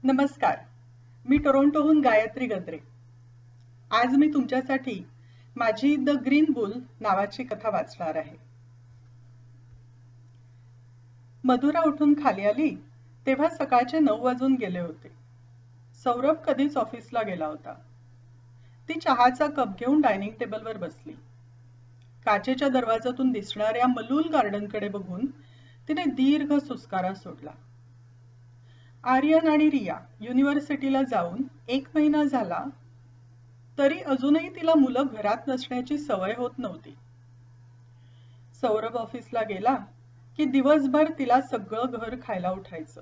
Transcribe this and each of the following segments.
नमस्कार. मी टोरंटोहून गायत्री गद्रे. आज मी तुमच्यासाठी माझी द ग्रीन बुल नावाची कथा वाचणार आहे. मधुरा उठून खाली आली तेव्हा सकाळचे 9 वाजून गेले होते. सौरभ कधीच ऑफिसला गेला होता. ती चहाचा कप घेऊन डायनिंग टेबलवर बसली. काचेच्या दरवाजातून दिसणाऱ्या मलूल गार्डनकडे बघून तिने दीर्घ सुस्कारा सोडला. आर्यन आणि रिया युनिव्हर्सिटीला जाऊन 1 महिना झाला तरी अजूनही तिला मुलं घरात नसण्याची सवय होत नव्हती. सौरभ ऑफिसला गेला की दिवसभर तिला सगळं घर खायला उठायचं.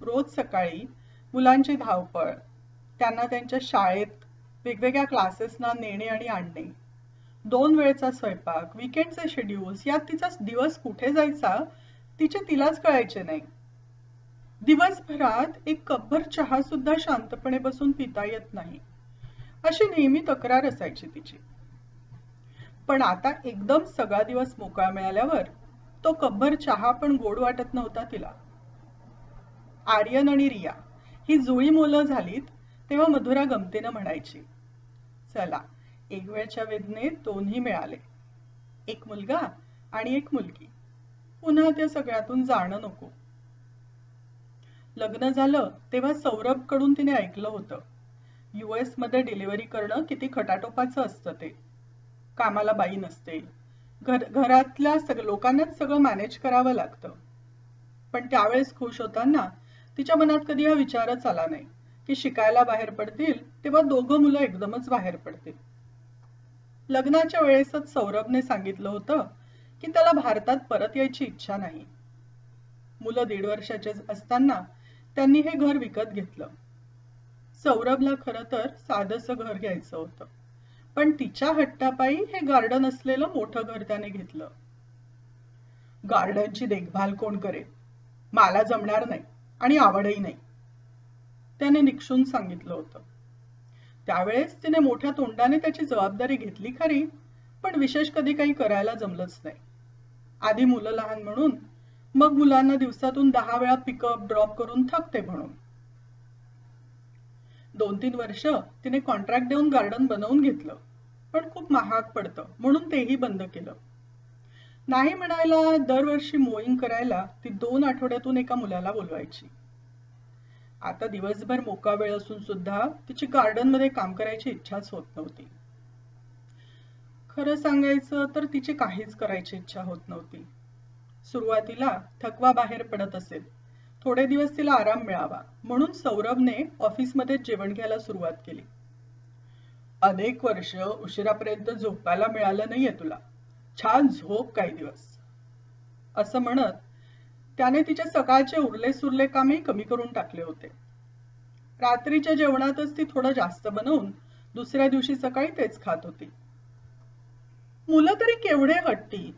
रोज सकाळी मुलांची धावपळ, त्यांना त्यांच्या शाळेत वेगवेगळ्या क्लासेसना नेणे आणि आणणे, 2 वेळचा स्वयंपाक, वीकेंडचे शेड्यूल्स, यात तिचा दिवस कुठे जायचा तिलाच कळायचे नाही. दिवसभरात एक कपभर चहा सुद्धा शांतपणे बसून पिता येत नाही अशी नेहमी तक्रार असायची तिची. पण आता एकदम सगळा दिवस मोकळा मिळाल्यावर तो कपभर चहा पण गोड वाटत नव्हता तिला. आर्यन आणि रिया ही जुळी मुलं झालीत तेव्हा मधुरा गमतीनं म्हणायची, चला एक वेळच्या वेदनेत 2ही मिळाले, एक मुलगा आणि एक मुलगी, पुन्हा त्या सगळ्यातून जाणं नको. लग्न झालं तेव्हा सौरभ कडून तिने ऐकलं होतं, US मध्ये डिलिव्हरी करणं किती खटाटोपाचं असतं ते. कामाला बाई नसते, घरातल्या लोकांनाच सगळं मॅनेज करावं लागतं. पण त्यावेळेस खुश होताना तिच्या मनात कधी हा विचारच आला नाही की शिकायला बाहेर पडतील तेव्हा 2 मुलं एकदमच बाहेर पडतील. लग्नाच्या वेळेसच सौरभने सांगितलं होतं की त्याला भारतात परत यायची इच्छा नाही. मुलं 1.5 वर्षाचे असताना त्यांनी हे घर विकत घेतलं. सौरभला खरं तर साधंसं घर घ्यायचं होतं, पण तिच्या हट्टापायी हे गार्डन असलेलं मोठं घर त्याने घेतलं. गार्डनची देखभाल कोण करेल, मला जमणार नाही आणि आवडही नाही, त्याने निक्षून सांगितलं होतं. त्यावेळेस तिने मोठ्या तोंडाने त्याची जबाबदारी घेतली खरी, पण विशेष कधी काही करायला जमलंच नाही. आधी मुलं लहान म्हणून, मग मुलांना दिवसातून 10 वेळा पिकअप ड्रॉप करून थकते म्हणून. 2-3 वर्ष तिने कॉन्ट्रॅक्ट देऊन गार्डन बनवून घेतलं, पण खूप महाग पडतं म्हणून तेही बंद केलं. नाही म्हणायला दरवर्षी मोईंग करायला ती 2 आठवड्यातून एका मुलाला बोलवायची. आता दिवसभर मोकळा वेळ असून सुद्धा तिची गार्डन मध्ये काम करायची इच्छाच होत नव्हती. खरं सांगायचं तर तिची काहीच करायची इच्छा होत नव्हती. सुरुवातीला थकवा बाहेर पडत असेल, थोडे दिवस तिला आराम मिळावा म्हणून सौरभने ऑफिसमध्ये जेवण घ्यायला सुरुवात केली. अनेक वर्ष उशिरापर्यंत झोपायला मिळालं नाहीये तुला, छान झोप काही दिवस, असं म्हणत त्याने तिच्या सकाळचे उरले सुरले कामही कमी करून टाकले होते. रात्रीच्या जेवणातच ती थोडं जास्त बनवून दुसऱ्या दिवशी सकाळी तेच खात होती. मुलं तरी केवढे हट्टी.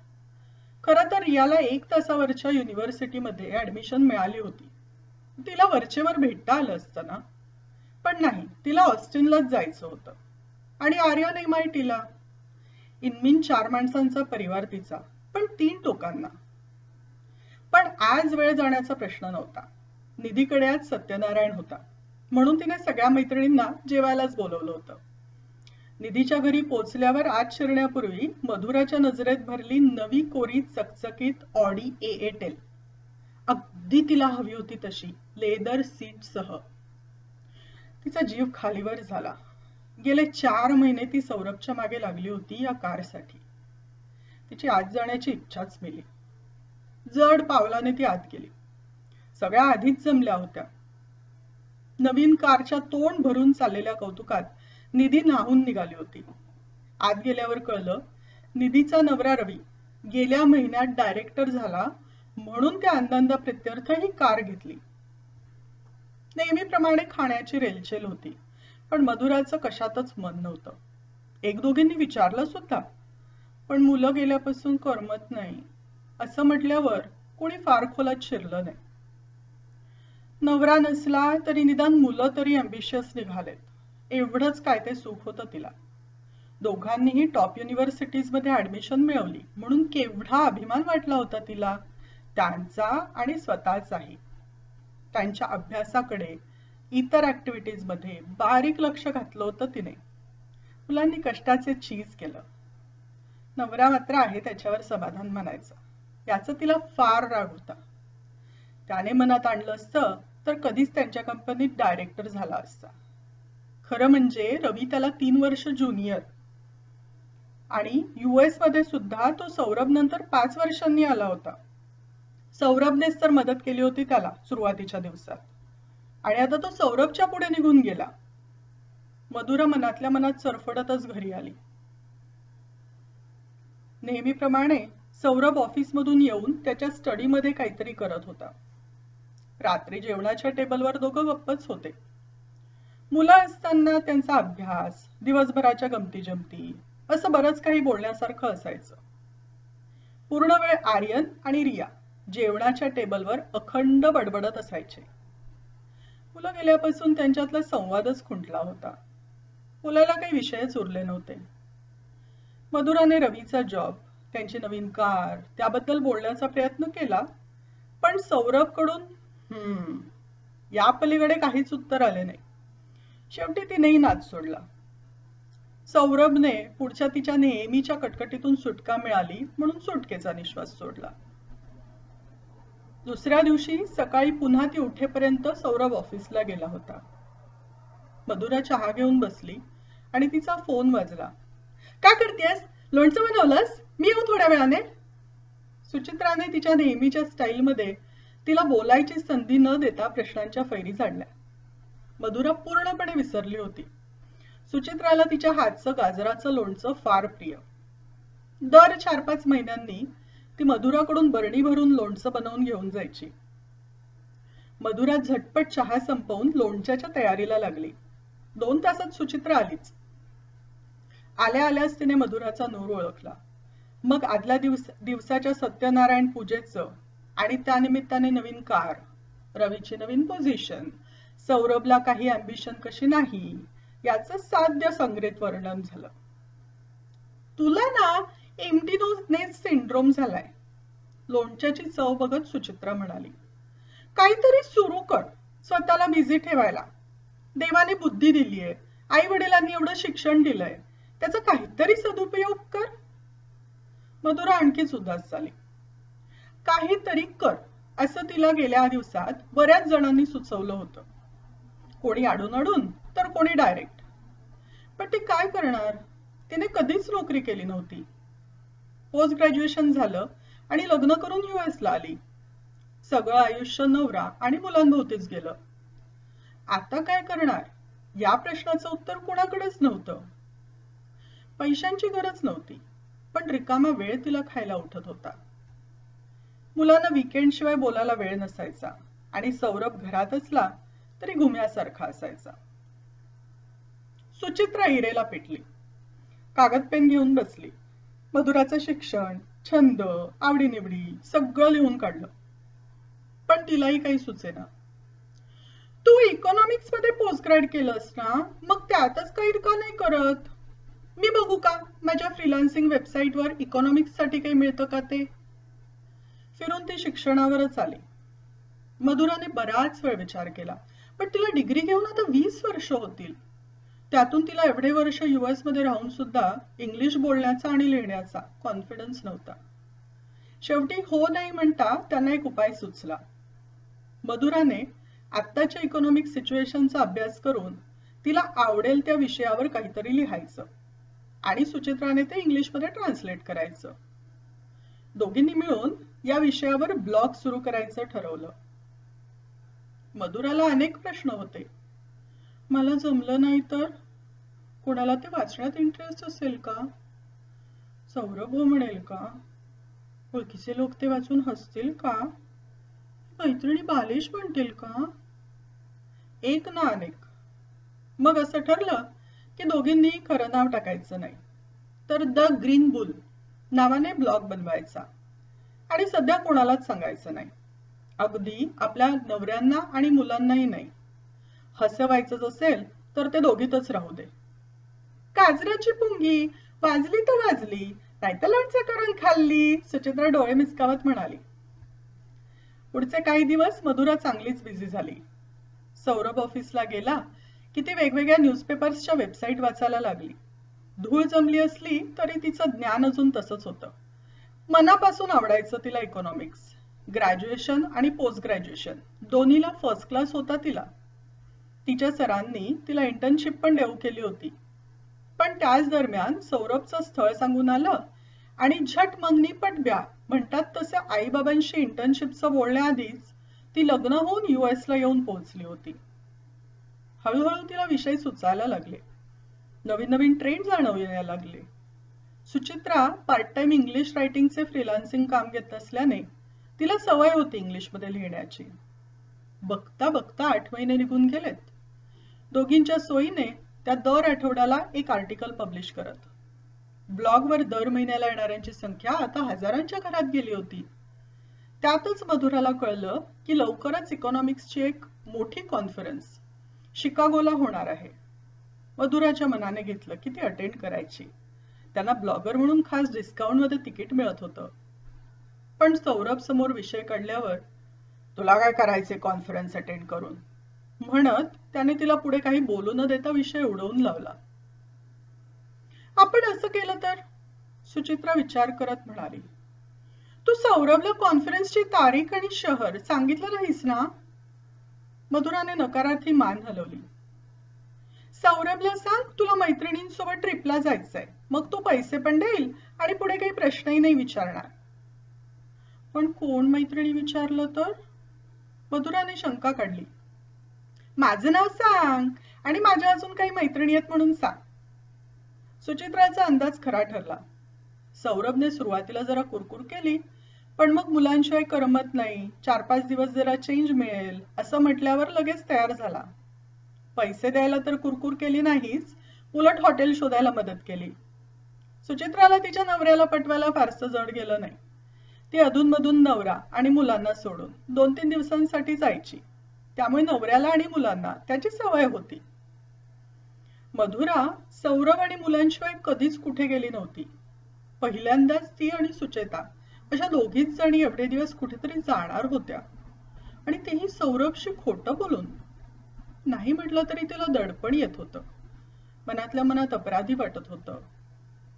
खरं तर रियाला 1 तासावरच्या युनिव्हर्सिटीमध्ये ऍडमिशन मिळाली होती. तिला वरचेवर भेटता आलं असतं ना, पण नाही, तिला ऑस्टिनलाच जायचं होतं आणि आर्यन MITला. इनमिन 4 माणसांचा परिवार तिचा, पण 3 टोकांना. पण आज वेळ जाण्याचा प्रश्न नव्हता. निधीकडे आज सत्यनारायण होता म्हणून तिने सगळ्या मैत्रिणींना जेवायलाच बोलवलं होतं. निधीच्या घरी पोचल्यावर आत शिरण्यापूर्वी मधुराच्या नजरेत भरली नवी कोरी चकचकीत ऑडी A8L. अगदी तिला हवी होती तशी, लेदर सीट सह. तिचा जीव खालीवर झाला. गेले 4 महिने ती सौरभच्या मागे लागली होती या कारसाठी. तिची आत जाण्याची इच्छाच मेली. जड पावलाने ती आत गेली. सगळ्या आधीच जमल्या होत्या. नवीन कारच्या तोंड भरून चाललेल्या कौतुकात निधी न्हाऊन निघाली होती. आत गेल्यावर कळलं, निधीचा नवरा रवी गेल्या महिन्यात डायरेक्टर झाला म्हणून त्या आनंदाप्रित्यर्थ ही कार घेतली. नेहमीप्रमाणे खाण्याची रेलचेल होती, पण मधुराचं कशातच मन नव्हतं. 1-2घींनी विचारलं सुद्धा, पण मुलं गेल्यापासून करमत नाही असं म्हटल्यावर कोणी फार खोलात शिरलं नाही. नवरा नसला तरी निदान मुलं तरी अँबिशियस निघालेत, एवढंच काय ते सुख होतं तिला. दोघांनीही टॉप युनिव्हर्सिटीजमध्ये ऍडमिशन मिळवली म्हणून केवढा अभिमान वाटला होता तिला, त्यांचा आणि स्वतःचाही. त्यांच्या अभ्यासाकडे, इतर ऍक्टिव्हिटीज मध्ये बारीक लक्ष घातलं होतं तिने. मुलांनी कष्टाचे चीज केलं. नवरा मात्र आहे त्याच्यावर समाधान मानायचं. याचा तिला फार राग होता. त्याने मनात आणलं असतं तर कधीच त्यांच्या कंपनीत डायरेक्टर झाला असता. खरं म्हणजे रवी त्याला 3 वर्ष ज्युनियर आणि US मध्ये सुद्धा तो सौरभ नंतर 5 वर्षांनी आला होता. सौरभनेच तर मदत केली होती त्याला सुरुवातीच्या दिवसात आणि आता तो सौरभच्या पुढे निघून गेला. मधुरा मनातल्या मनात सरफडतच घरी आली. नेहमीप्रमाणे सौरभ ऑफिसमधून येऊन त्याच्या स्टडीमध्ये काहीतरी करत होता. रात्री जेवणाच्या टेबलवर दोघं गप्पच होते. मुलं असताना त्यांचा अभ्यास, दिवसभराच्या गमती जमती असं बरंच काही बोलण्यासारखं असायचं. पूर्ण वेळ आर्यन आणि रिया जेवणाच्या टेबलवर अखंड बडबडत असायचे. मुलं गेल्यापासून त्यांच्यातला संवादच खुंटला होता. बोलायला काही विषयच उरले नव्हते. मधुराने रवीचा जॉब, त्यांची नवीन कार त्याबद्दल बोलण्याचा प्रयत्न केला, पण सौरभकडून या पलीकडे काहीच उत्तर आले नाही. शेवटी तिनेही नाद सोडला. सौरभने पुढच्या तिच्या नेहमीच्या कटकटीतून सुटका मिळाली म्हणून सुटकेचा निश्वास सोडला. दुसऱ्या दिवशी सकाळी पुन्हा ती उठेपर्यंत सौरभ ऑफिसला गेला होता. मधुरा चहा घेऊन बसली आणि तिचा फोन वाजला. काय करतेस? लोणचं बनवलंस? मी येऊ थोड्या वेळाने. सुचित्राने तिच्या नेहमीच्या स्टाईलमध्ये तिला बोलायची संधी न देता प्रश्नांच्या फैरी झाडल्या. मधुरा पूर्णपणे विसरली होती. सुचित्राला तिच्या हातचं गाजराचं लोणचं फार प्रिय. दर 4-5 महिन्यांनी ती मधुराकडून बरणी भरून लोणचं बनवून घेऊन जायची. मधुरा झटपट चहा संपवून लोणच्याच्या तयारीला लागली. 2 तासात सुचित्रा आलीच. आल्या आल्याच तिने मधुराचा नूर ओळखला. मग आदल्या दिवसाच्या सत्यनारायण पूजेचं आणि त्यानिमित्ताने नवीन कार, रवीची नवीन पोझिशन, सौरभला काही अँबिशन कशी नाही याचं साध्य संग्रहित वर्णन झालं. तुला ना एम्प्टी नेस सिंड्रोम झालाय, लोणच्याची चव बघत सुचित्रा म्हणाली. काहीतरी सुरू कर स्वतःला बिझी ठेवायला. देवाने बुद्धी दिलीये, आई वडिलांनी एवढं शिक्षण दिलंय, त्याचा काहीतरी सदुपयोग कर. मधुरा आणखीच उदास झाली. काहीतरी कर असं तिला गेल्या दिवसात बऱ्याच जणांनी सुचवलं होतं. कोणी अडून अडून तर कोणी डायरेक्ट. पण ती काय करणार? तिने कधीच नोकरी केली नव्हती. पोस्ट ग्रॅज्युएशन झालं आणि लग्न करून US ला आली. सगळं आयुष्य नवरा आणि मुलांभोवतीच गेलं. आता काय करणार या प्रश्नाचं उत्तर कोणाकडेच नव्हतं. पैशांची गरज नव्हती, पण रिकामा वेळ तिला खायला उठत होता. मुलांना वीकेंड शिवाय बोलायला वेळ नसायचा आणि सौरभ घरात असला तरी घुम्यासारखा असायचा. सुचित्रा इरेला पेटली. कागद पेन घेऊन बसली. मधुराचं शिक्षण, छंद, आवडीनिवडी सगळं लिहून काढलं. पण तिलाही काही सुचेना. तू इकॉनॉमिक्स मध्ये पोस्ट ग्रॅड केलंस ना, मग त्यातच काही का नाही करत? मी बघू का माझ्या फ्रीलान्सिंग वेबसाईटवर इकॉनॉमिक्स साठी काही मिळतं का ते? फिरून ती शिक्षणावरच आली. मधुराने बराच वेळ विचार केला, पण तिला डिग्री घेऊन आता 20 वर्ष होतील. त्यातून तिला एवढे वर्ष US मध्ये राहून सुद्धा इंग्लिश बोलण्याचा आणि लिहिण्याचा कॉन्फिडन्स नव्हता. शेवटी हो नाही म्हणता त्यांना एक उपाय सुचला. मधुराने आत्ताच्या इकॉनॉमिक सिच्युएशनचा अभ्यास करून तिला आवडेल त्या विषयावर काहीतरी लिहायचं आणि सुचित्राने ते इंग्लिशमध्ये ट्रान्सलेट करायचं. दोघींनी मिळून या विषयावर ब्लॉग सुरू करायचं ठरवलं. मधुराला अनेक प्रश्न होते. मला जमलं नाही तर? कोणाला ते वाचण्यात इंटरेस्ट असेल का? सौरभ हो म्हणेल का? ओळखीचे लोक ते वाचून हसतील का? मैत्रिणी बालिश म्हणतील का? एक ना अनेक. मग असं ठरलं की दोघींनी खरं नाव टाकायचं नाही, तर द ग्रीन बुल नावाने ब्लॉग बनवायचा आणि सध्या कोणालाच सांगायचं नाही. अगदी आपल्या नवऱ्यांना आणि मुलांनाही नाही. हसवायचंच असेल तर ते दोघीतच राहू दे. गाजराची पुंगी वाजली तर वाजली, नाहीतर लोणचं करून खाल्ली, सुचित्रा डोळे मिचकावत म्हणाली. पुढचे काही दिवस मधुरा चांगलीच बिझी झाली. सौरभ ऑफिसला गेला की ती वेगवेगळ्या न्यूजपेपर्सच्या वेबसाईट वाचायला लागली. धूळ जमली असली तरी तिचं ज्ञान अजून तसंच होतं. मनापासून आवडायचं तिला इकॉनॉमिक्स. ग्रॅज्युएशन आणि पोस्ट ग्रॅज्युएशन दोन्हीला फर्स्ट क्लास होता तिला. तिच्या सरांनी तिला इंटर्नशिप पण देऊ केली होती. पण त्याच दरम्यान सौरभचं स्थळ सांगून आलं आणि झट मंगनी पटब्या म्हणतात तसं आईबाबांशी इंटर्नशिपचं बोलण्याआधीच ती लग्न होऊन US ला येऊन पोहोचली होती. हळूहळू तिला विषय सुचायला लागले. नवीन नवीन ट्रेंड जाणवायला लागले. सुचित्रा पार्ट टाइम इंग्लिश रायटिंगचे फ्रीलान्सिंग काम घेत असल्याने तिला सवय होती इंग्लिशमध्ये लिहिण्याची. बघता बघता 8 महिने निघून गेलेत. दोघींच्या सोयीने त्या दर आठवड्याला एक आर्टिकल पब्लिश करत. ब्लॉगवर दर महिन्याला येणाऱ्यांची संख्या आता हजारांच्या घरात गेली होती. त्यातच मधुराला कळलं की लवकरच इकॉनॉमिक्सची एक मोठी कॉन्फरन्स शिकागोला होणार आहे. मधुराच्या मनाने घेतलं की ती अटेंड करायची. त्यांना ब्लॉगर म्हणून खास डिस्काउंटमध्ये तिकीट मिळत होतं. पण सौरभ समोर विषय काढल्यावर तुला काय करायचे कॉन्फरन्स अटेंड करून म्हणत त्याने तिला पुढे काही बोलू न देता विषय उडवून लावला. आपण असं केलं तर, सुचित्रा विचार करत म्हणाली. तू सौरभला कॉन्फरन्सची तारीख आणि शहर सांगितलं नाहीस ना? मधुराने नकारार्थी मान हलवली. सौरभला सांग तुला मैत्रिणींसोबत ट्रिपला जायचंय. मग तो पैसे पण देईल आणि पुढे काही प्रश्नही नाही विचारणार. पण कोण मैत्रिणी विचारलं तर? मधुराने शंका काढली. माझं नाव सांग आणि माझ्या अजून काही मैत्रिणी आहेत म्हणून सांग. सुचित्राचा अंदाज खरा ठरला. सौरभने सुरुवातीला जरा कुरकुर केली, पण मग मुलांशिवाय करमत नाही, 4-5 दिवस जरा चेंज मिळेल असं म्हटल्यावर लगेच तयार झाला. पैसे द्यायला तर कुरकुर केली नाहीच, उलट हॉटेल शोधायला मदत केली. सुचित्राला तिच्या नवऱ्याला पटवायला फारसं जड गेलं नाही. ती अधूनमधून नवरा आणि मुलांना सोडून 2-3 दिवसांसाठी जायची. त्यामुळे नवऱ्याला आणि मुलांना त्याची सवय होती. मधुरा सौरभ आणि मुलांशिवाय कधीच कुठे गेली नव्हती. पहिल्यांदाच ती आणि सुचेता अशा दोघीच जणी एवढे दिवस कुठेतरी जाणार होत्या. आणि तेही सौरभशी खोटं बोलून. नाही म्हटलं तरी तिला दडपण येत होतं. मनातल्या मनात अपराधी वाटत होतं.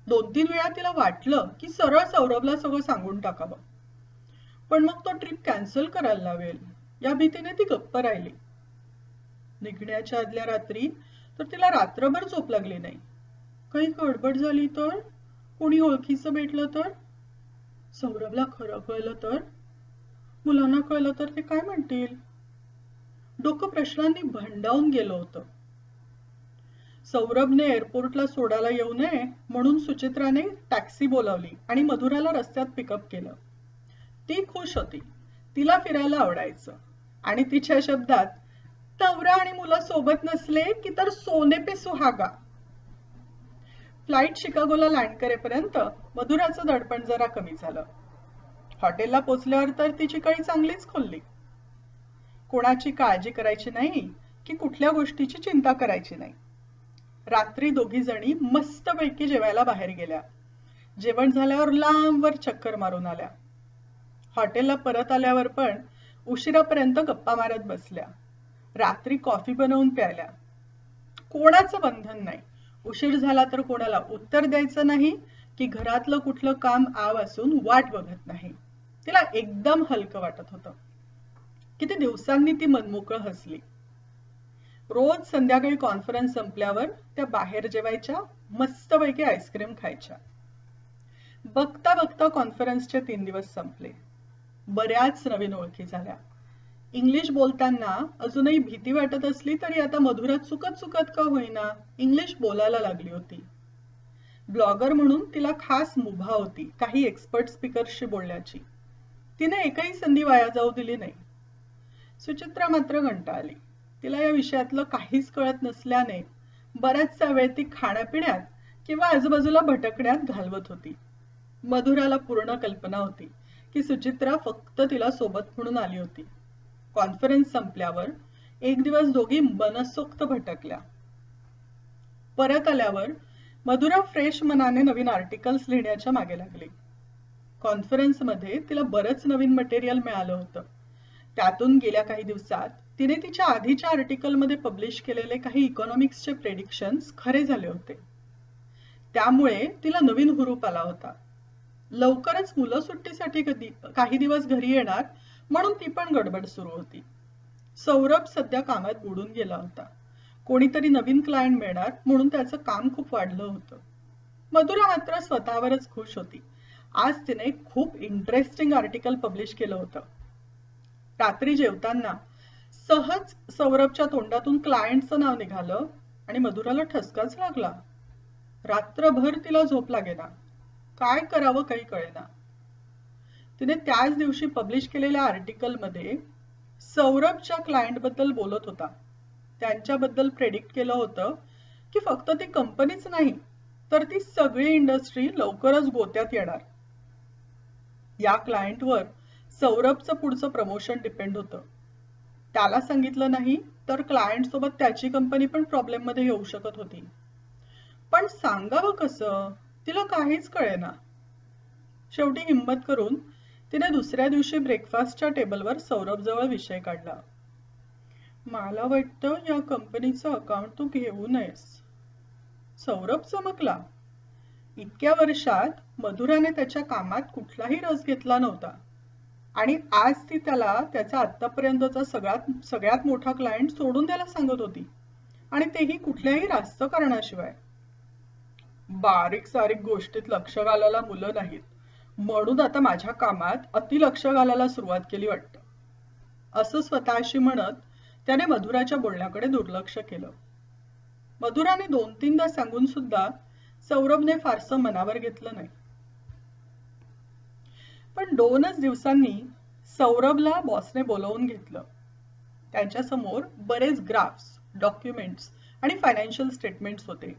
2-3 वेळा तिला वाटलं की सरळ सौरभला सगळं सांगून टाकावं. पण मग तो ट्रिप कॅन्सल करायला लावेल या भीतीने ती गप्प राहिली. निघण्याच्या आदल्या रात्री तर तिला रात्रभर झोप लागली नाही. काही गडबड झाली तर, कोणी ओळखीचं भेटलं तर, सौरभला खरं कळलं तर, मुलांना कळलं तर ते काय म्हणतील? डोकं प्रश्नांनी भंडावून गेलं होतं. सौरभने एअरपोर्टला सोडायला येऊ नये म्हणून सुचित्राने टॅक्सी बोलावली आणि मधुराला रस्त्यात पिकअप केलं. ती खुश होती. तिला फिरायला आवडायचं आणि तिच्या शब्दात, नवरा आणि मुलं सोबत नसले की तर सोने पे सुहागा. फ्लाईट शिकागोला लँड करेपर्यंत मधुराचं दडपण जरा कमी झालं. हॉटेलला पोचल्यावर तर तिची कळी चांगलीच खोलली. कोणाची काळजी करायची नाही की कुठल्या गोष्टीची चिंता करायची नाही. रात्री दोघी जणी मस्तपैकी जेवायला बाहेर गेल्या. जेवण झाल्यावर लांबवर चक्कर मारून आल्या. हॉटेलला परत आल्यावर पण उशिरापर्यंत गप्पा मारत बसल्या. रात्री कॉफी बनवून प्यायल्या. कोणाचं बंधन नाही. उशीर झाला तर कोणाला उत्तर द्यायचं नाही की घरातलं कुठलं काम आव असून वाट बघत नाही. तिला एकदम हलकं वाटत होतं. किती दिवसांनी ती मनमोकळं हसली. रोज संध्याकाळी कॉन्फरन्स संपल्यावर त्या बाहेर जेवायच्या, मस्तपैकी आईस्क्रीम खायच्या. बघता बघता कॉन्फरन्सचे 3 दिवस संपले. बऱ्याच नवीन ओळखी झाल्या. इंग्लिश बोलताना अजूनही भीती वाटत असली तरी आता मधुरा चुकत का होईना इंग्लिश बोलायला लागली होती. ब्लॉगर म्हणून तिला खास मुभा होती काही एक्सपर्ट स्पीकर्सशी बोलण्याची. तिने एकही संधी वाया जाऊ दिली नाही. सुचित्रा मात्र कंटाळली. तिला या विषयातलं काहीच कळत नसल्याने बराचसा वेळ ती खाण्यापिण्यात किंवा आजूबाजूला भटकण्यात घालवत होती. मधुराला पूर्ण कल्पना होती की सुचित्रा फक्त तिला सोबत म्हणून आली होती. कॉन्फरन्स संपल्यावर एक दिवस दोघी मनसोक्त भटकल्या. परत आल्यावर मधुरा फ्रेश मनाने नवीन आर्टिकल्स लिहिण्याच्या मागे लागली. कॉन्फरन्समध्ये तिला बरंच नवीन मटेरियल मिळालं होतं. त्यातून गेल्या काही दिवसात तिने तिच्या आधीच्या आर्टिकलमध्ये पब्लिश केलेले काही इकॉनॉमिक्सचे प्रेडिक्शन्स खरे झाले होते. त्यामुळे तिला नवीन हुरूप आला होता. लवकरच मुलं सुट्टीसाठी काही दिवस घरी येणार म्हणून ती पण गडबड सुरू होती. सौरभ सध्या कामात बुडून गेला होता. कोणीतरी नवीन क्लायंट मिळणार म्हणून त्याचं काम खूप वाढलं होतं. मधुरा मात्र स्वतःवरच खुश होती. आज तिने खूप इंटरेस्टिंग आर्टिकल पब्लिश केलं होतं. रात्री जेवताना सहज सौरभच्या तोंडातून क्लायंटचं नाव निघालं आणि मधुराला ठसकाच लागला. रात्रभर तिला झोप लागेना. काय करावं काही कळेना. तिने त्याच दिवशी पब्लिश केलेल्या आर्टिकलमध्ये सौरभच्या क्लायंट बद्दल बोलत होता. त्यांच्याबद्दल प्रेडिक्ट केलं होतं की फक्त ती कंपनीच नाही तर ती सगळी इंडस्ट्री लवकरच गोत्यात येणार. या क्लायंटवर सौरभचं पुढचं प्रमोशन डिपेंड होतं. त्याला सांगितलं नाही तर क्लायंट सोबत त्याची कंपनी पण प्रॉब्लेम मध्ये येऊ शकत होती. पण सांगावं कसं तिला काहीच कळेना. शेवटी हिंमत करून तिने दुसऱ्या दिवशी ब्रेकफास्टच्या टेबलवर सौरभ जवळ विषय काढला. मला वाटतं या कंपनीचं अकाउंट तू घेऊ नयेस. सौरभ चमकला. इतक्या वर्षात मधुराने त्याच्या कामात कुठलाही रस घेतला नव्हता आणि आज ती त्याला त्याचा आतापर्यंतचा सगळ्यात मोठा क्लायंट सोडून द्यायला सांगत होती आणि तेही कुठल्याही राजकारणाशिवाय. बारीक सारीक गोष्टीत लक्ष घालायला मुलं नाहीत म्हणून आता माझ्या कामात अति लक्ष घालायला सुरुवात केली वाटतं, असं स्वतःशी म्हणत त्याने मधुराच्या बोलण्याकडे दुर्लक्ष केलं. मधुराने 2-3दा सांगून सुद्धा सौरभने फारसं मनावर घेतलं नाही. पण 2च दिवसांनी सौरभला बॉसने बोलवून घेतलं. त्यांच्या समोर बरेच ग्राफ्स, डॉक्युमेंट्स आणि फायनान्शियल स्टेटमेंट्स होते.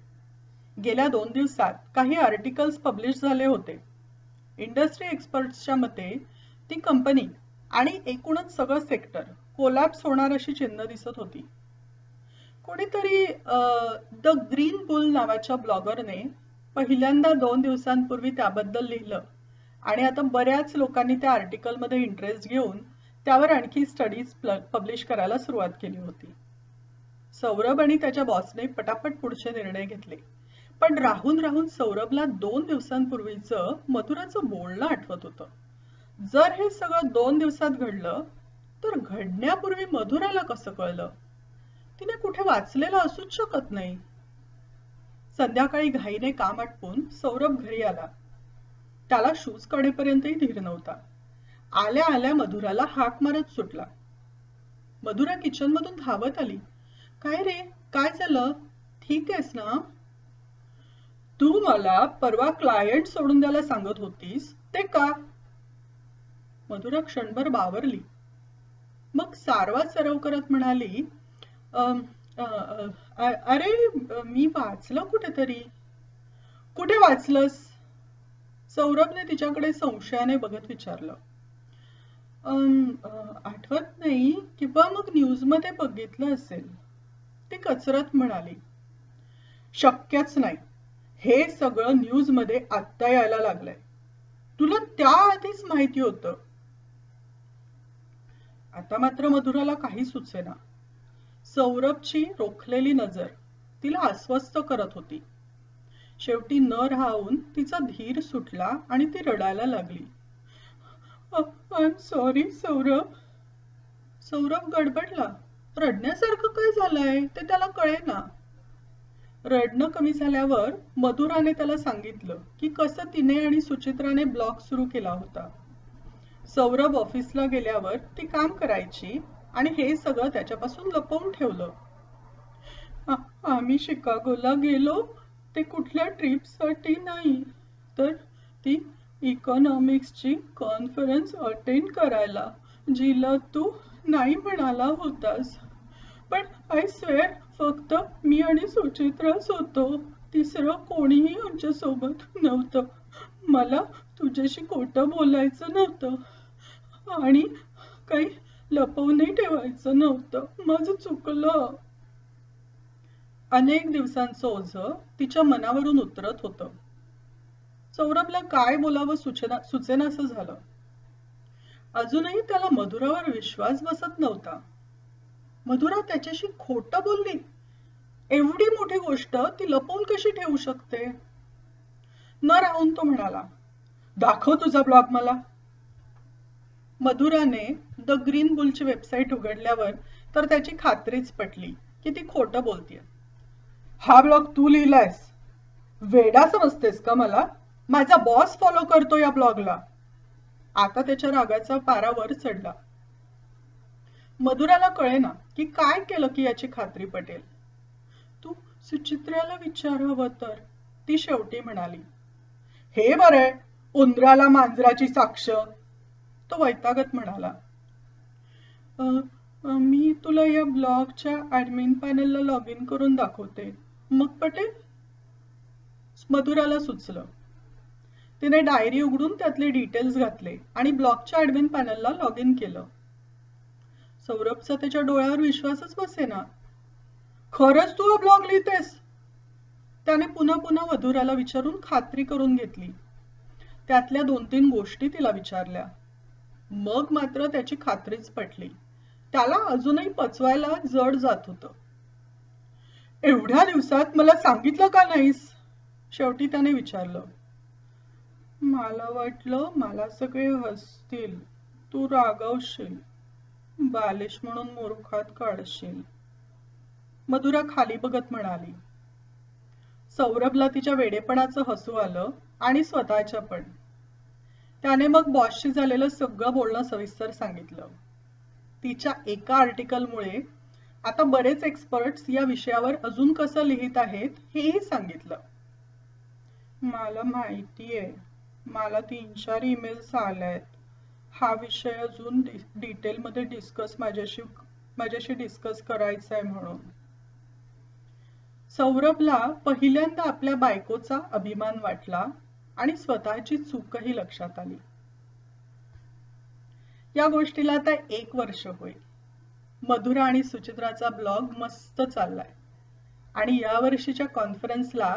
गेल्या 2 दिवसात काही आर्टिकल्स पब्लिश झाले होते. इंडस्ट्री एक्सपर्ट्सच्या मते ती कंपनी आणि एकूणच सगळं सेक्टर कोलॅप्स होणार अशी चिन्ह दिसत होती. कोणीतरी द ग्रीन बुल नावाच्या ब्लॉगरने पहिल्यांदा 2 दिवसांपूर्वी त्याबद्दल लिहिलं आणि आता बऱ्याच लोकांनी त्या आर्टिकलमध्ये इंटरेस्ट घेऊन त्यावर आणखी स्टडीज पब्लिश करायला सुरुवात केली होती. सौरभ आणि त्याच्या बॉसने पटापट पुढचे निर्णय घेतले. पण राहून राहून सौरभला 2 दिवसांपूर्वीचं मधुराचं बोलणं आठवत होतं. जर हे सगळं 2 दिवसात घडलं तर घडण्यापूर्वी मधुराला कसं कळलं? तिने कुठे वाचलेलं असूच शकत नाही. संध्याकाळी घाईने काम आटपून सौरभ घरी आला. त्याला शूज काढेपर्यंतही धीर नव्हता. आल्या आल्या मधुराला हाक मारत सुटला. मधुरा किचन मधून धावत आली. काय रे, काय झालं? ठीक आहेस ना? तू मला परवा क्लायंट सोडून द्यायला सांगत होतीस ते का? मधुरा क्षणभर बावरली. मग सारवा सरव करत म्हणाली, अरे मी वाचलं कुठेतरी. कुठे वाचलंस? सौरभने तिच्याकडे संशयाने बघत विचारलं. आठवत नाही किंवा मग न्यूज मध्ये बघितलं असेल, ती कचरत म्हणाली. शक्यच नाही. हे सगळं न्यूज मध्ये आत्ता यायला लागलंय. तुला त्याआधीच माहिती होतं. आता मात्र मधुराला काही सुचेना. सौरभची रोखलेली नजर तिला अस्वस्थ करत होती. शेवटी न राहून तिचा धीर सुटला आणि ती रडायला लागली. I am sorry Saurabh. Saurabh गडबडला. रडण्यासारखं काय झालंय ते त्याला कळेना. रडणं कमी झाल्यावर मधुराने त्याला सांगितलं की कसं तिने आणि सुचित्राने ब्लॉग सुरू केला होता. सौरभ ऑफिसला गेल्यावर ती काम करायची आणि हे सगळं त्याच्यापासून लपवून ठेवलं. आम्ही शिकागोला गेलो ते कुठल्या ट्रिपसाठी नाही तर ती इकॉनॉमिक्सची कॉन्फरन्स अटेंड करायला, जिला तू नाही म्हणाला होतास. पण आय स्वेअर फक्त मी आणि सुचित्राच होतो. तिसरं कोणीही आमच्या सोबत नव्हतं. मला तुझ्याशी खोटं बोलायचं नव्हतं आणि काही लपवूनही ठेवायचं नव्हतं. माझं चुकलं. अनेक दिवसांचं ओझं तिच्या मनावरून उतरत होतं. सौरभला काय बोलावं सुचेनासं झालं. अजूनही त्याला मधुरावर विश्वास बसत नव्हता. मधुरा त्याच्याशी खोटं बोलली. एवढी मोठी गोष्ट ती लपवून कशी ठेवू शकते? न राहून तो म्हणाला, दाखव तुझा ब्लॉग मला. मधुराने द ग्रीन बुलची वेबसाईट उघडल्यावर तर त्याची खात्रीच पटली की ती खोटं बोलतीये. हा ब्लॉग तू लिहिलायस? वेडा समजतेस का मला? माझा बॉस फॉलो करतो या ब्लॉगला. आता त्याच्या रागाचा पारा वर चढला. मधुराला कळेना की काय केलं की याची खात्री पटेल. तू सुचित्राला विचारावं तर, ती शेवटी म्हणाली. हे बरे, उंदराला मांजराची साक्ष. तो वैतागत म्हणाला, मी तुला या ब्लॉगच्या ऍडमिन पॅनलला लॉग इन करून दाखवते, मग पटेल? मधुराला सुचलं. तिने डायरी उघडून त्यातले डिटेल्स घातले आणि ब्लॉगच्या ऍडमिन पॅनलला लॉग इन केलं. सौरभचा त्याच्या डोळ्यावर विश्वासच बसेना. खरंच तू हा ब्लॉग लिहितेस? त्याने पुन्हा पुन्हा मधुराला विचारून खात्री करून घेतली. त्यातल्या 2-3 गोष्टी तिला विचारल्या. मग मात्र त्याची खात्रीच पटली. त्याला अजूनही पचवायला जड जात होतं. एवढ्या दिवसात मला सांगितलं का नाहीस? शेवटी त्याने विचारलं. मला वाटलं मला सगळे हसतील, तू रागावशील, बालिश म्हणून मूर्खात काढशील. मधुरा खाली बघत म्हणाली. सौरभला तिच्या वेडेपणाचं हसू आलं आणि स्वतःच्या पण. त्याने मग बॉसशी झालेलं सगळं बोलणं सविस्तर सांगितलं. तिच्या एका आर्टिकलमुळे आता बरेच एक्सपर्ट्स या विषयावर अजून कसं लिहित आहेत हेही सांगितलं. मला माहितीये, मला 3-4 ईमेल्स आल्यात. हा विषय अजून डिटेलमध्ये माझ्याशी डिस्कस करायचा आहे म्हणून. सौरभला पहिल्यांदा आपल्या बायकोचा अभिमान वाटला आणि स्वतःची चूकही लक्षात आली. या गोष्टीला आता 1 वर्ष होईल. मधुरा आणि सुचित्राचा ब्लॉग मस्त चाललाय आणि या वर्षीच्या कॉन्फरन्सला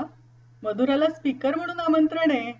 मधुराला स्पीकर म्हणून आमंत्रण आहे.